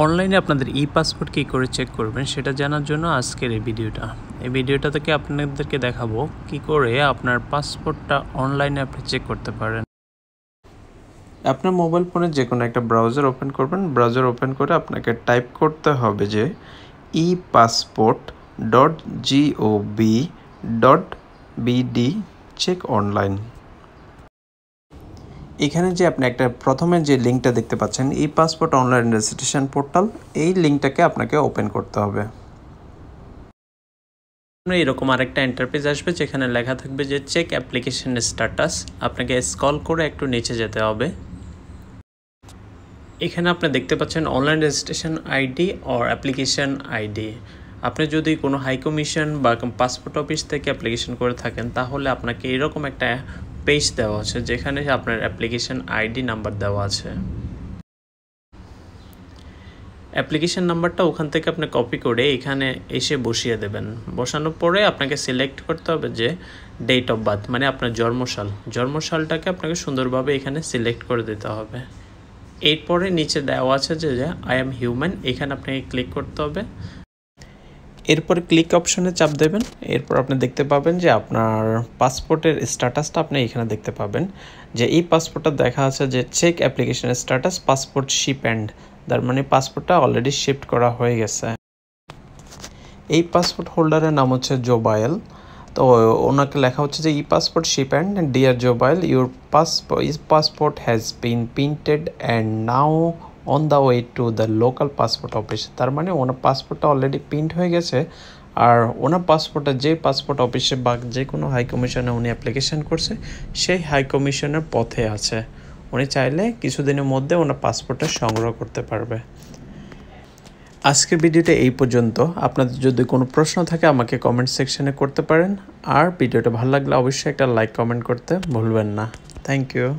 অনলাইনে আপনাদের পাসপোর্ট কী করে চেক করবেন সেটা জানার জন্য আজকের এই ভিডিওটা থেকে আপনাদেরকে দেখাবো কি করে আপনার পাসপোর্টটা অনলাইনে আপনি চেক করতে পারেন। আপনার মোবাইল ফোনে যে কোনো একটা ব্রাউজার ওপেন করবেন। ব্রাউজার ওপেন করে আপনাকে টাইপ করতে হবে যে passport.gov.bd চেক অনলাইন। এখানে যে আপনি একটা প্রথমে যে লিঙ্কটা দেখতে পাচ্ছেন পাসপোর্ট অনলাইন রেজিস্ট্রেশন পোর্টাল, এই লিঙ্কটাকে আপনাকে ওপেন করতে হবে। এরকম আরেকটা ইন্টারফেস আসবে যেখানে লেখা থাকবে যে চেক অ্যাপ্লিকেশন স্ট্যাটাস। আপনাকে স্ক্রল করে একটু নিচে যেতে হবে। এখানে আপনি দেখতে পাচ্ছেন online registration ID or application ID. আপনি যদি কোনো হাই কমিশন বা পাসপোর্ট অফিস থেকে অ্যাপ্লিকেশন করে থাকেন তাহলে আপনাকে এরকম একটা পেজ দেওয়া আছে যেখানে আপনার অ্যাপ্লিকেশন আইডি নাম্বার দেওয়া আছে। অ্যাপ্লিকেশন নাম্বারটা ওখান থেকে আপনি কপি করে এখানে এসে বসিয়ে দেবেন। বসানোর পরে আপনাকে সিলেক্ট করতে হবে যে ডেট অফ বার্থ, মানে আপনার জন্মসালটাকে আপনাকে সুন্দরভাবে এখানে সিলেক্ট করে দিতে হবে। এরপরে নিচে দেওয়া আছে যে আই এম হিউম্যান, এখানে আপনাকে ক্লিক করতে হবে। এরপরে ক্লিক অপশনে চাপ দেবেন। এরপর আপনি দেখতে পাবেন যে আপনার পাসপোর্টের স্ট্যাটাসটা আপনি এখানে দেখতে পাবেন যে এই পাসপোর্টটা দেখা আছে যে চেক অ্যাপ্লিকেশনের স্ট্যাটাস পাসপোর্ট শিপ অ্যান্ড, তার মানে পাসপোর্টটা অলরেডি শিফট করা হয়ে গেছে। এই পাসপোর্ট হোল্ডারের নাম হচ্ছে জোবায়েল। তো ওনাকে লেখা হচ্ছে যে passport ship and dear Jobayel, your passport has been printed and now on the way to the local passport office. তার মানে ওনার পাসপোর্টটা অলরেডি প্রিন্ট হয়ে গেছে, আর ওনার পাসপোর্টটা যে পাসপোর্ট অফিসে বা যে কোনো হাই কমিশনে উনি অ্যাপ্লিকেশন করছে সেই হাই কমিশনের পথে আছে। উনি চাইলে কিছুদিনের মধ্যে ওনার পাসপোর্টটা সংগ্রহ করতে পারবে। আজকের ভিডিওটা এই পর্যন্ত। আপনাদের যদি কোনো প্রশ্ন থাকে আমাকে কমেন্ট সেকশনে করতে পারেন, আর ভিডিওটা ভালো লাগলে অবশ্যই একটা লাইক কমেন্ট করতে ভুলবেন না। Thank you.